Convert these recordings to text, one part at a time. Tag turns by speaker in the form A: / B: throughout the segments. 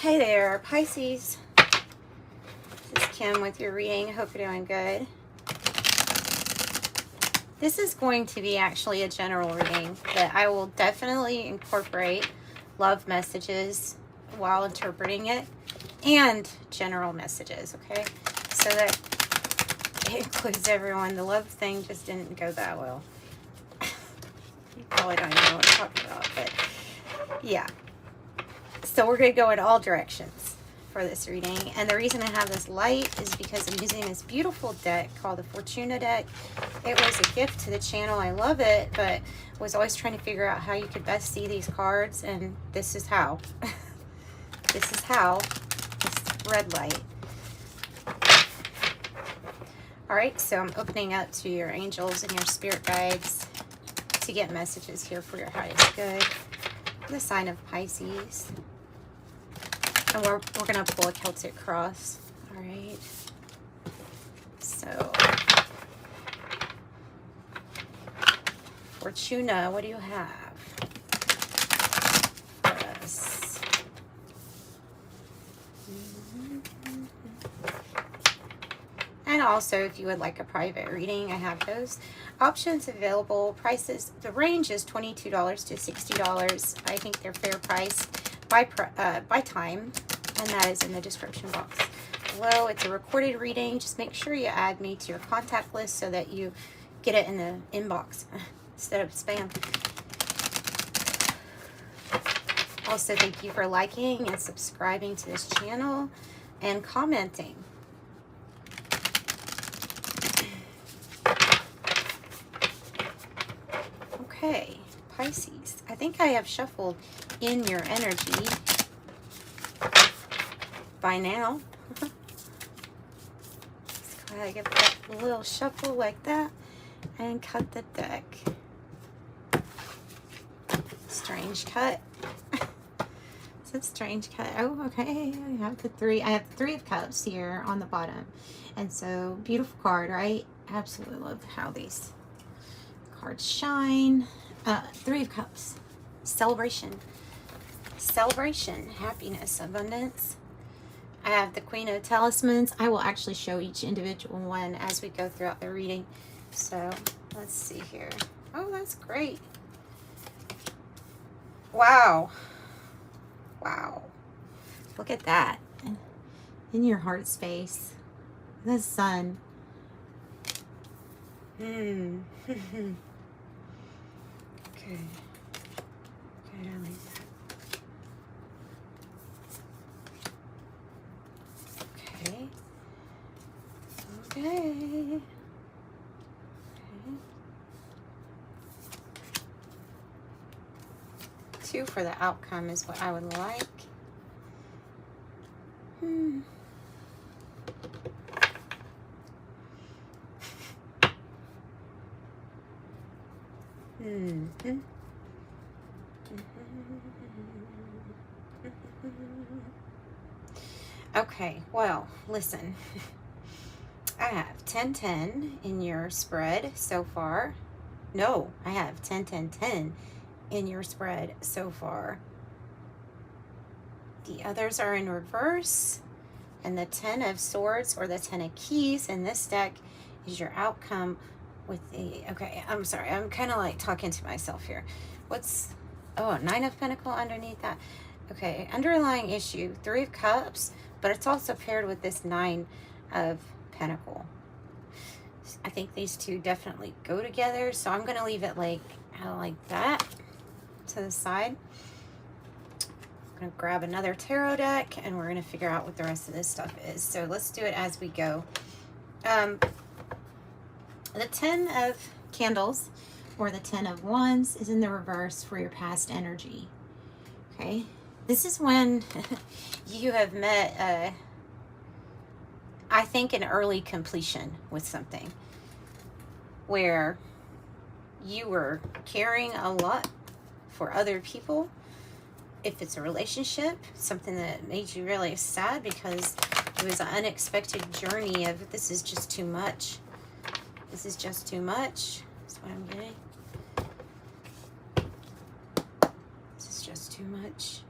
A: Hey there, Pisces. This is Kim with your reading. Hope you're doing good. This is going to be actually a general reading, but I will definitely incorporate love messages while interpreting it and general messages, okay? So that it includes everyone. The love thing just didn't go that well. You probably don't even know what I'm talking about, but yeah. So we're going to go in all directions for this reading. And the reason I have this light is because I'm using this beautiful deck called the Fortuna deck. It was a gift to the channel. I love it, but was always trying to figure out how you could best see these cards. And this is how. This is how. This red light. All right, so I'm opening up to your angels and your spirit guides to get messages here for your highest good. The sign of Pisces. And we're going to pull a Celtic cross. All right. So, Fortuna, what do you have for us? And also, if you would like a private reading, I have those options available. Prices, the range is $22 to $60. I think they're fair price by time, and that is in the description box below. It's a recorded reading. Just make sure you add me to your contact list so that you get it in the inbox instead of spam. Also, thank you for liking and subscribing to this channel and commenting. Okay, Pisces. I think I have shuffled in your energy by now. Just go ahead and give that a little shuffle like that and cut the deck. Strange cut. Is it strange cut? Oh, okay. I have the three. I have the Three of Cups here on the bottom. And so, beautiful card, right? Absolutely love how these cards shine. Three of Cups. Celebration. Celebration. Happiness. Abundance. I have the Queen of Talismans. I will actually show each individual one as we go throughout the reading. So, let's see here. Oh, that's great. Wow. Wow. Look at that. In your heart space. The sun. Okay. Okay, I like that. Okay. Okay. Two for the outcome is what I would like. Okay, well, listen. I have 10-10 in your spread so far. No, I have 10-10-10 in your spread so far. The others are in reverse. And the 10 of Swords or the 10 of Keys in this deck is your outcome with the... Okay, I'm sorry. I'm kind of like talking to myself here. What's... Oh, 9 of Pentacles underneath that. Okay, underlying issue. 3 of Cups, but it's also paired with this 9 of Pentacles. I think these two definitely go together, so I'm going to leave it like that to the side. I'm going to grab another tarot deck, and we're going to figure out what the rest of this stuff is. So let's do it as we go. The 10 of Candles, or the 10 of Wands, is in the reverse for your past energy. Okay? This is when you have met, I think, an early completion with something. Where you were caring a lot for other people. If it's a relationship, something that made you really sad because it was an unexpected journey of this is just too much. This is just too much. That's what I'm getting. This is just too much.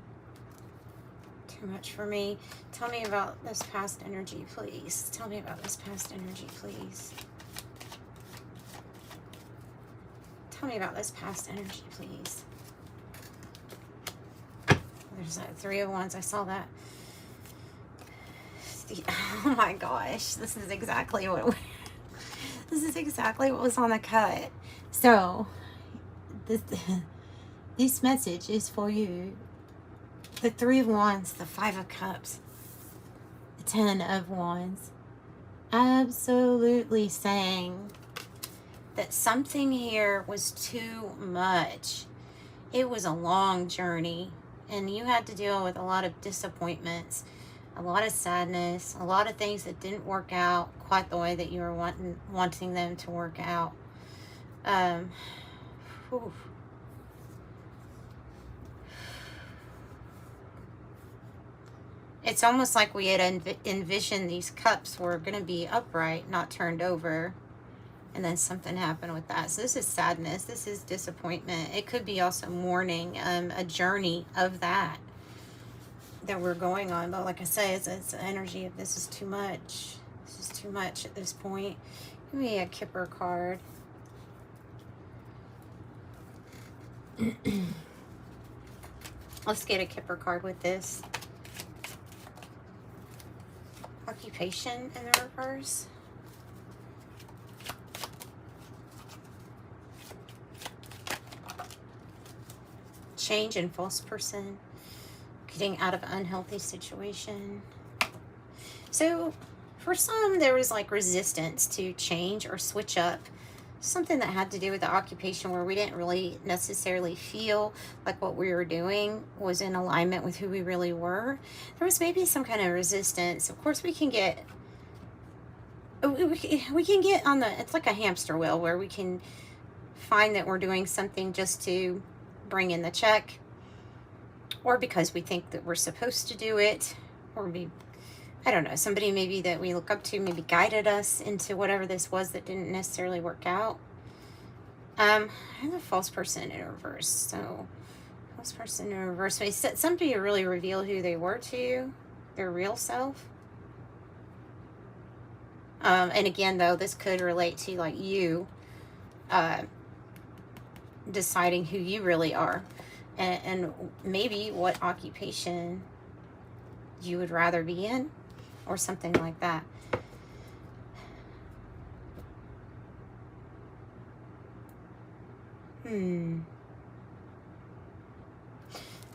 A: too much for me. Tell me about this past energy, please. Tell me about this past energy, please. Tell me about this past energy, please. There's that Three of Wands. I saw that. Oh my gosh. This is exactly what was on the cut. So this message is for you. The Three of Wands, the Five of Cups, the Ten of Wands. Absolutely saying that something here was too much. It was a long journey, and you had to deal with a lot of disappointments, a lot of sadness, a lot of things that didn't work out quite the way that you were wanting them to work out. Whew. It's almost like we had envisioned these cups were going to be upright, not turned over. And then something happened with that. So this is sadness. This is disappointment. It could be also mourning, a journey of that we're going on. But like I say, it's the energy of this is too much. This is too much at this point. Give me a Kipper card. Let's get a Kipper card with this. Occupation in the reverse. Change and false person. Getting out of an unhealthy situation. So for some, there was like resistance to change or switch up. Something that had to do with the occupation where we didn't really necessarily feel like what we were doing was in alignment with who we really were. There was maybe some kind of resistance. Of course, we can get on the, it's like a hamster wheel where we can find that we're doing something just to bring in the check, or because we think that we're supposed to do it, or I don't know, somebody maybe that we look up to maybe guided us into whatever this was that didn't necessarily work out. I have a false person in reverse. So false person in reverse. Somebody really reveal who they were to you, their real self. And again, though, this could relate to like you deciding who you really are, and maybe what occupation you would rather be in, or something like that.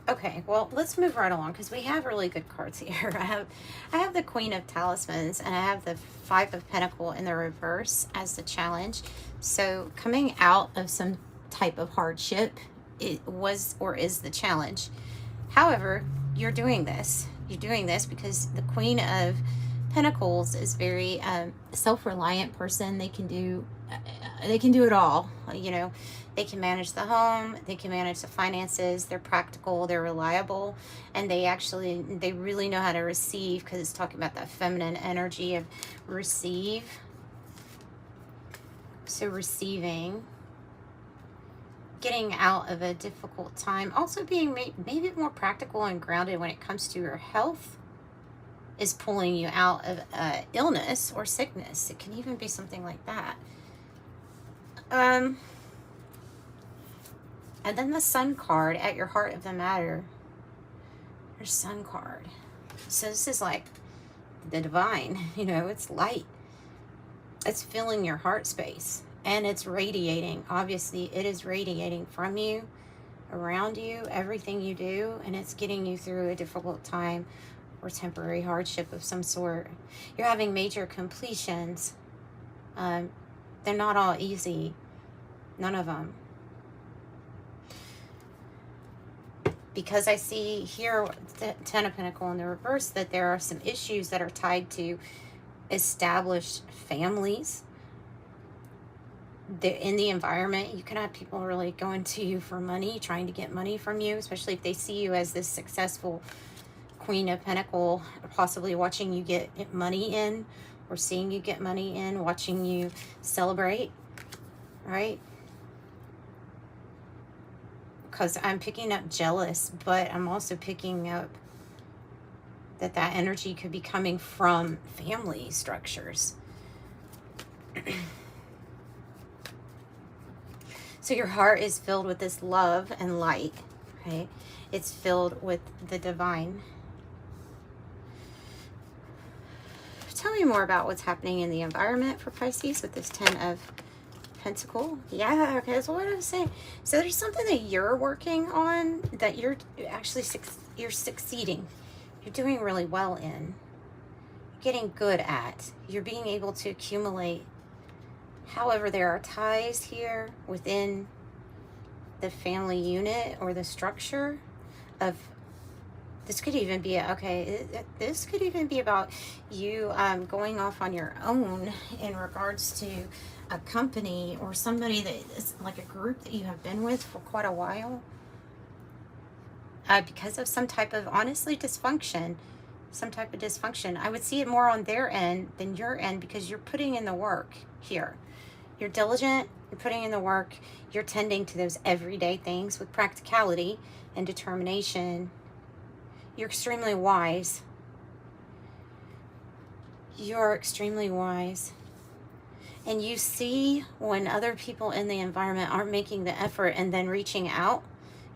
A: Okay, well, let's move right along because we have really good cards here. I have the Queen of Talismans, and I have the Five of Pentacles in the reverse as the challenge. So coming out of some type of hardship, it was or is the challenge. However, you're doing this. You're doing this because the Queen of Pentacles is very self-reliant person. They can do it all. You know, they can manage the home, they can manage the finances, they're practical, they're reliable, and they really know how to receive, because it's talking about that feminine energy of receive. So receiving, getting out of a difficult time, also being maybe more practical and grounded when it comes to your health, is pulling you out of illness or sickness. It can even be something like that. And then the Sun card at your heart of the matter. Your Sun card. So this is like the divine, you know, it's light. It's filling your heart space, and it's radiating. Obviously, it is radiating from you, around you, everything you do, and it's getting you through a difficult time or temporary hardship of some sort. You're having major completions. They're not all easy. None of them. Because I see here, the Ten of Pentacles in the reverse, that there are some issues that are tied to established families. In the environment, you can have people really going to you for money, trying to get money from you, especially if they see you as this successful Queen of Pentacles, possibly watching you get money in, or seeing you get money in, watching you celebrate, right? Because I'm picking up jealous, but I'm also picking up that energy could be coming from family structures. So your heart is filled with this love and light, right? It's filled with the divine. Tell me more about what's happening in the environment for Pisces with this 10 of Pentacle. Yeah, okay, that's what I was saying. So there's something that you're working on that you're actually you're succeeding. You're doing really well in. You're getting good at. You're being able to accumulate. However, there are ties here within the family unit or the structure of, this could even be, this could even be about you going off on your own in regards to a company or somebody that is like a group that you have been with for quite a while. Because of some type of, honestly, dysfunction. Some type of dysfunction. I would see it more on their end than your end because you're putting in the work here. You're diligent, you're putting in the work, you're tending to those everyday things with practicality and determination. You're extremely wise. You're extremely wise. And you see when other people in the environment aren't making the effort and then reaching out,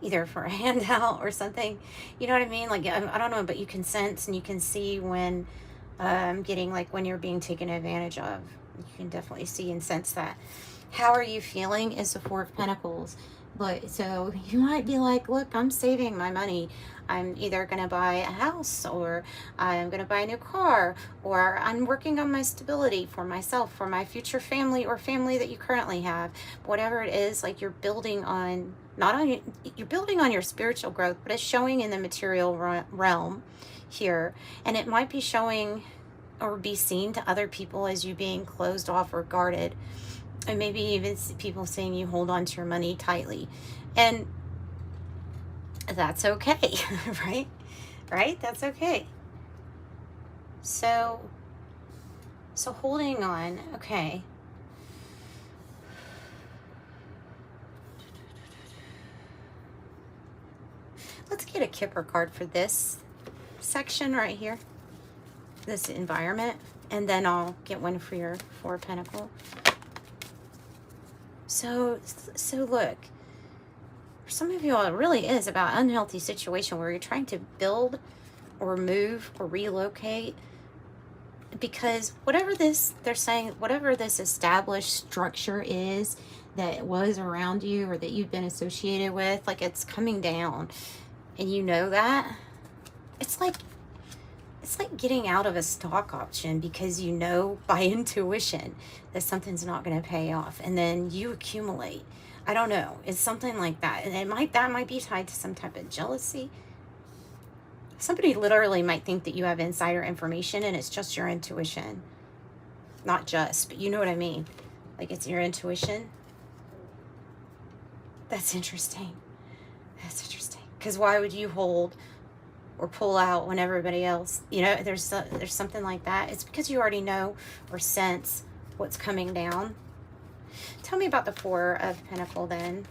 A: either for a handout or something. You know what I mean? Like, I don't know, but you can sense and you can see when getting, like, when you're being taken advantage of. You can definitely see and sense that. How are you feeling is the Four of Pentacles. But so you might be like, look, I'm saving my money. I'm either going to buy a house, or I'm going to buy a new car, or I'm working on my stability for myself, for my future family or family that you currently have. Whatever it is, like, you're building on, you're building on your spiritual growth, but it's showing in the material realm here. And it might be showing or be seen to other people as you being closed off or guarded. And maybe even people saying you hold on to your money tightly. And that's okay, right? Right? That's okay. So holding on, okay. Let's get a Kipper card for this section right here. This environment. And then I'll get one for your Four of Pentacles. So look, for some of you, it really is about an unhealthy situation where you're trying to build or move or relocate, because whatever this, they're saying, whatever this established structure is that was around you or that you've been associated with, like, it's coming down, and you know that. It's like getting out of a stock option because you know by intuition that something's not going to pay off, and then you accumulate. I don't know. It's something like that. And that might be tied to some type of jealousy. Somebody literally might think that you have insider information and it's just your intuition. Not just, but you know what I mean. Like, it's your intuition. That's interesting. That's interesting. Because why would you hold or pull out when everybody else, you know, there's something like that. It's because you already know or sense what's coming down. Tell me about the Four of Pentacles then,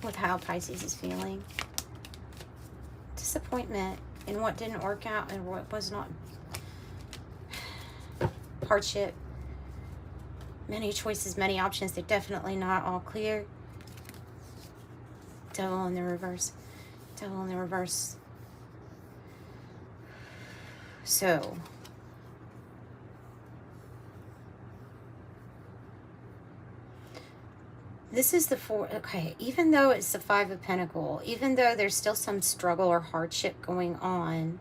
A: with how Pisces is feeling. Disappointment in what didn't work out and what was not. Hardship. Many choices, many options. They're definitely not all clear. Devil in the reverse. Devil in the reverse. So, this is the Four, okay, even though it's the Five of Pentacles, even though there's still some struggle or hardship going on,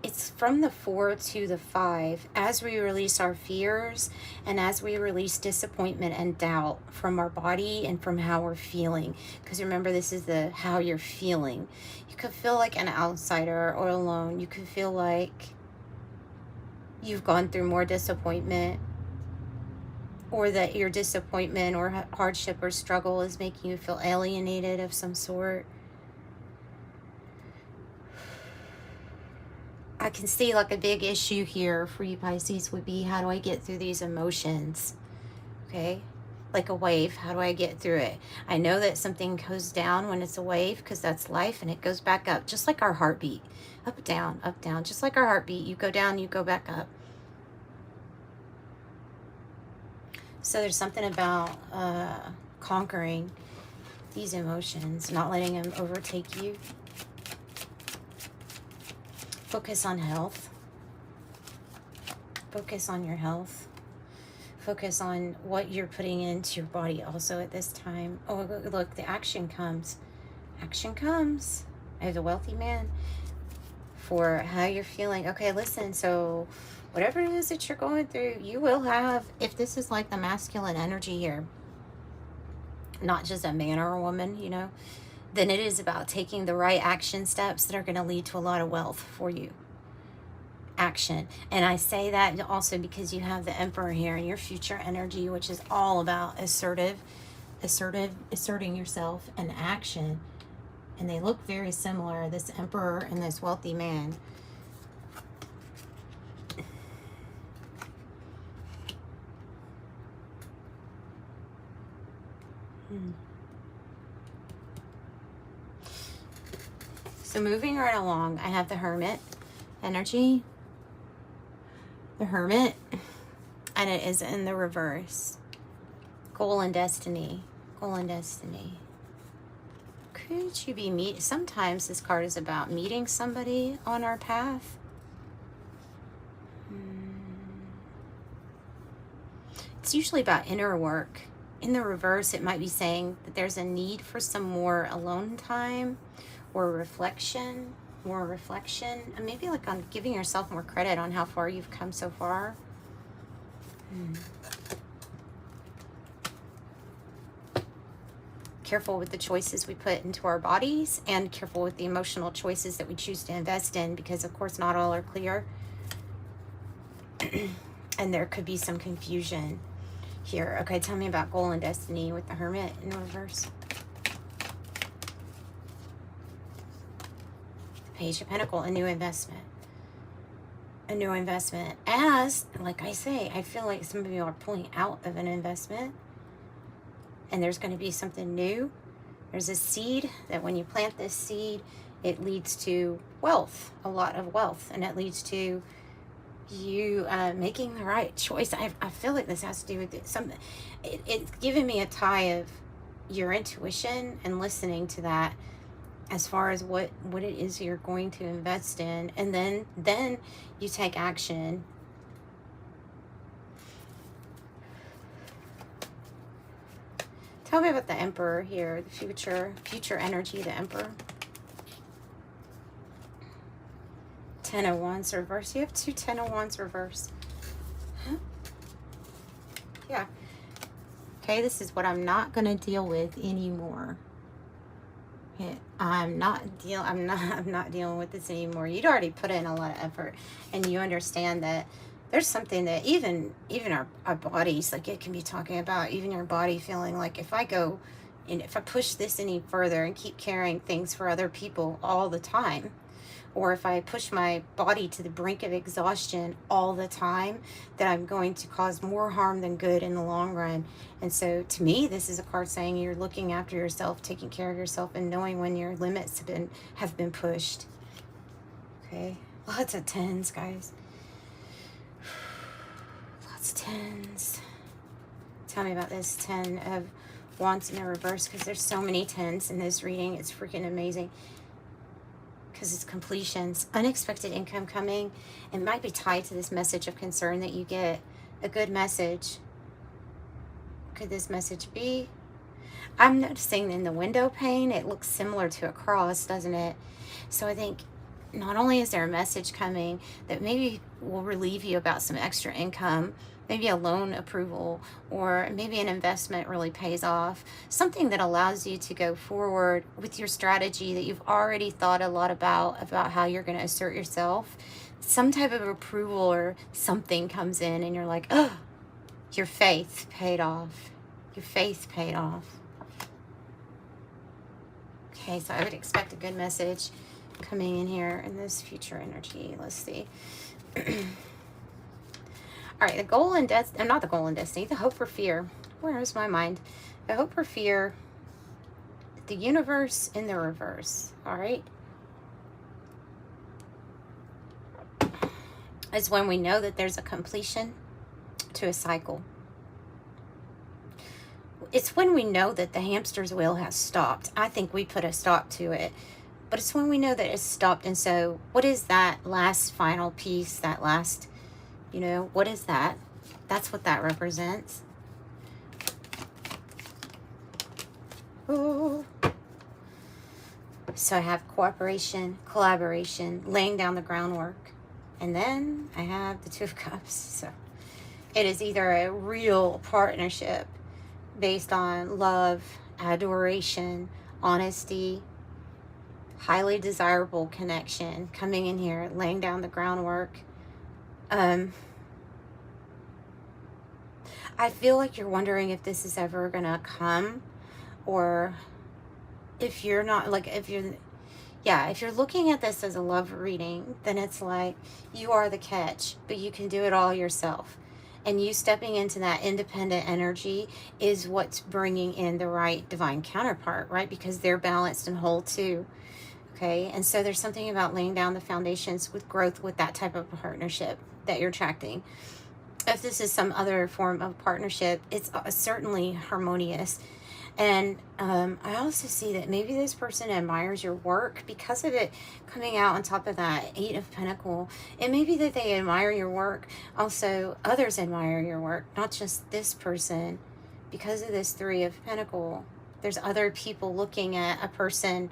A: it's from the Four to the Five. As we release our fears and as we release disappointment and doubt from our body and from how we're feeling, because remember, this is the how you're feeling. You could feel like an outsider or alone. You could feel like you've gone through more disappointment, or that your disappointment or hardship or struggle is making you feel alienated of some sort. I can see, like, a big issue here for you Pisces would be, how do I get through these emotions? Okay. like a wave. How do I get through it? I know that something goes down when it's a wave because that's life, and it goes back up, just like our heartbeat. Up, down, just like our heartbeat. You go down, you go back up. So there's something about conquering these emotions, not letting them overtake you. Focus on health. Focus on your health. Focus on what you're putting into your body also at this time. Oh, look, the action comes. Action comes. I have the wealthy man for how you're feeling. Okay, listen, so whatever it is that you're going through, you will have, if this is like the masculine energy here, not just a man or a woman, you know, then it is about taking the right action steps that are going to lead to a lot of wealth for you. Action. And I say that also because you have the Emperor here in your future energy, which is all about asserting yourself and action. And they look very similar, this Emperor and this wealthy man. So moving right along, I have the Hermit energy. The Hermit, and it is in the reverse. Goal and destiny. Goal and destiny. Could you be sometimes this card is about meeting somebody on our path. It's usually about inner work. In the reverse, it might be saying that there's a need for some more alone time or reflection. More reflection, and maybe like on giving yourself more credit on how far you've come so far. Careful with the choices we put into our bodies, and careful with the emotional choices that we choose to invest in, because of course not all are clear. And there could be some confusion here. Okay, tell me about goal and destiny with the Hermit in reverse. Page of Pentacles, a new investment. A new investment. As, like I say, I feel like some of you are pulling out of an investment, and there's going to be something new. There's a seed that when you plant this seed, it leads to wealth, a lot of wealth, and it leads to you making the right choice. I feel like this has to do with something. It's giving me a tie of your intuition and listening to that, as far as what it is you're going to invest in, and then you take action. Tell me about the Emperor here, the future energy, the Emperor. 10 of Wands reverse. You have 2 10 of Wands reverse. Huh? Yeah. Okay, this is what I'm not going to deal with anymore. I'm not dealing with this anymore. You'd already put in a lot of effort, and you understand that there's something that even our bodies, like it can be talking about even your body feeling like, if I go and if I push this any further and keep carrying things for other people all the time, or if I push my body to the brink of exhaustion all the time, that I'm going to cause more harm than good in the long run. And so to me, this is a card saying you're looking after yourself, taking care of yourself, and knowing when your limits have been pushed. Okay, lots of 10s, guys. Lots of 10s. Tell me about this 10 of Wands in the reverse, because there's so many 10s in this reading. It's freaking amazing. Because it's completions, unexpected income coming. It might be tied to this message of concern that you get. A good message. Could this message be? I'm noticing in the window pane, it looks similar to a cross, doesn't it? So I think not only is there a message coming that maybe will relieve you about some extra income, maybe a loan approval, or maybe an investment really pays off. Something that allows you to go forward with your strategy that you've already thought a lot about how you're going to assert yourself. Some type of approval or something comes in, and you're like, oh, your faith paid off. Your faith paid off. Okay, so I would expect a good message coming in here in this future energy. Let's see. All right, the goal and destiny, not the goal and destiny, the hope or fear. Where is my mind? A hope or fear, the universe in the reverse, all right? It's when we know that there's a completion to a cycle. It's when we know that the hamster's wheel has stopped. I think we put a stop to it, but it's when we know that it's stopped. And so what is that last final piece, that last, you know, what is that? That's what that represents. Ooh. So I have cooperation, collaboration, laying down the groundwork. And then I have the Two of Cups. So it is either a real partnership based on love, adoration, honesty, highly desirable connection, coming in here, laying down the groundwork. I feel like you're wondering if this is ever gonna come, or if you're not, like, if you're looking at this as a love reading, then it's like you are the catch, but you can do it all yourself. And you stepping into that independent energy is what's bringing in the right divine counterpart, right? Because they're balanced and whole too. Okay. And so there's something about laying down the foundations with growth with that type of partnership that you're attracting. If this is some other form of partnership, it's certainly harmonious. And I also see that maybe this person admires your work because of it coming out on top of that Eight of Pentacles. It may be that they admire your work. Also, others admire your work, not just this person. Because of this Three of Pentacles, there's other people looking at a person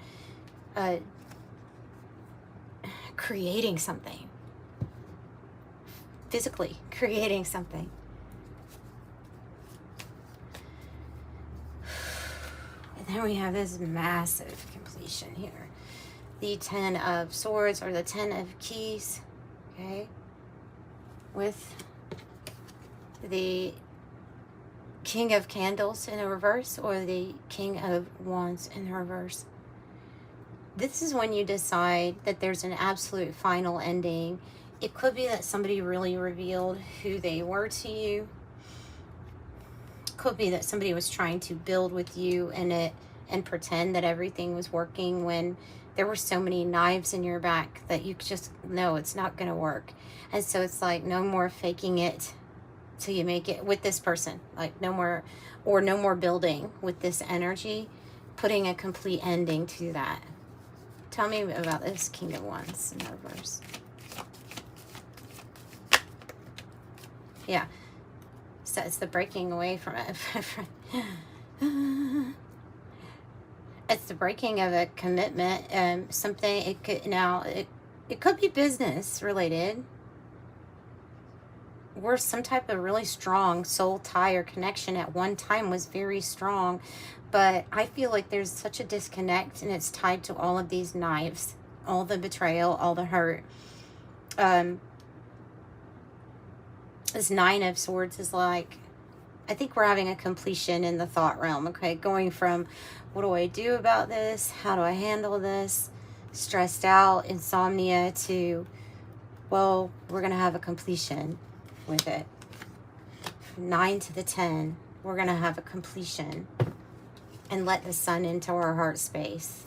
A: creating something. Physically creating something. Then we have this massive completion here. The Ten of Swords or the Ten of Keys, okay? With the King of Candles in the reverse or the King of Wands in the reverse. This is when you decide that there's an absolute final ending. It could be that somebody really revealed who they were to you. Could be that somebody was trying to build with you and pretend that everything was working when there were so many knives in your back that you just know it's not going to work. And so it's like no more faking it till you make it with this person. Like no more building with this energy, putting a complete ending to that. Tell me about this King of Wands in reverse. Yeah. So it's the breaking away from it. It's the breaking of a commitment. Something it could be business related, or some type of really strong soul tie or connection at one time was very strong. But I feel like there's such a disconnect, and it's tied to all of these knives, all the betrayal, all the hurt. This Nine of Swords is like, I think we're having a completion in the thought realm, okay? Going from, what do I do about this? How do I handle this? Stressed out, insomnia, to, well, we're going to have a completion with it. From 9 to the 10, we're going to have a completion and let the sun into our heart space.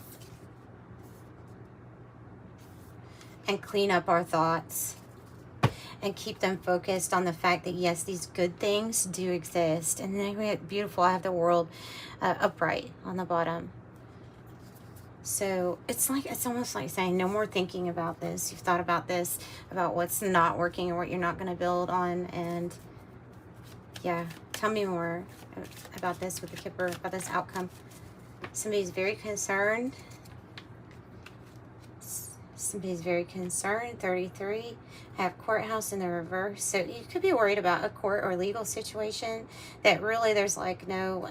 A: And clean up our thoughts. And keep them focused on the fact that, yes, these good things do exist. And then we have beautiful, I have the world upright on the bottom. So it's almost like saying no more thinking about this. You've thought about this, about what's not working or what you're not going to build on. And yeah, tell me more about this with the Kipper, about this outcome. Somebody's very concerned. Somebody's very concerned. 33. I have courthouse in the reverse. So you could be worried about a court or legal situation that really there's like no,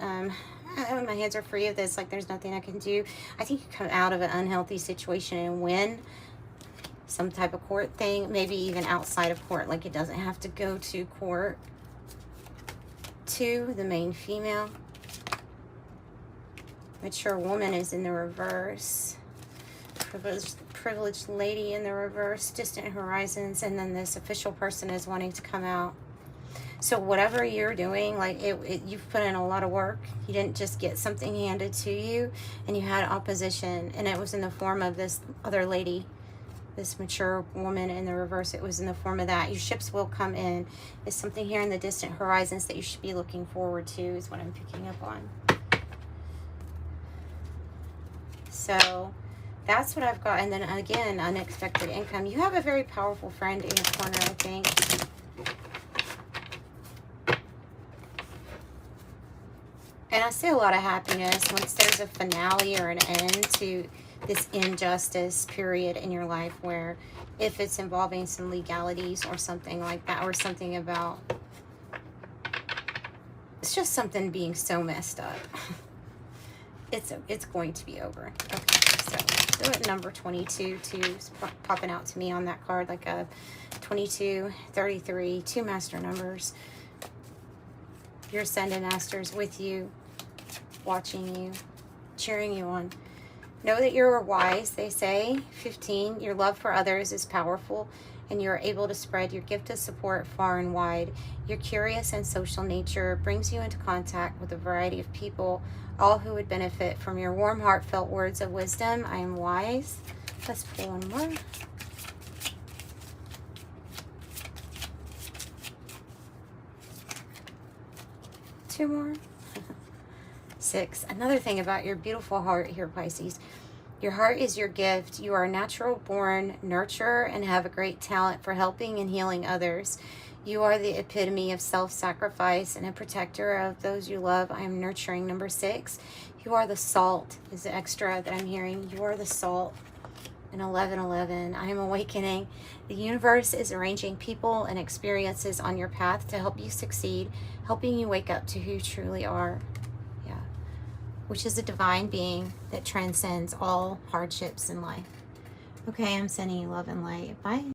A: my hands are free of this. Like there's nothing I can do. I think you come out of an unhealthy situation and win some type of court thing. Maybe even outside of court. Like it doesn't have to go to court. 2, the main female. Mature woman is in the reverse. Privileged lady in the reverse, distant horizons, and then this official person is wanting to come out. So whatever you're doing, like you've put in a lot of work. You didn't just get something handed to you, and you had opposition, and it was in the form of this other lady, this mature woman. In the reverse, it was in the form of that. Your ships will come in. There's something here in the distant horizons that you should be looking forward to, is what I'm picking up on. So that's what I've got. And then again, unexpected income. You have a very powerful friend in your corner, I think. And I see a lot of happiness once there's a finale or an end to this injustice period in your life, where if it's involving some legalities or something like that, or something about, it's just something being so messed up. It's going to be over. Okay, so at number 22 too is popping out to me on that card, like a 22, 33, 2 master numbers. Your ascended masters with you, watching you, cheering you on. Know that you're wise, they say. 15, your love for others is powerful, and you're able to spread your gift of support far and wide. Your curious and social nature brings you into contact with a variety of people, all who would benefit from your warm, heartfelt words of wisdom. I am wise. Let's pull one more. Two more. 6. Another thing about your beautiful heart here, Pisces. Your heart is your gift. You are a natural born nurturer and have a great talent for helping and healing others. You are the epitome of self-sacrifice and a protector of those you love. I am nurturing. Number 6. You are the salt is the extra that I'm hearing. You are the salt. And 11:11. I am awakening. The universe is arranging people and experiences on your path to help you succeed, helping you wake up to who you truly are. Yeah. Which is a divine being that transcends all hardships in life. Okay, I'm sending you love and light. Bye.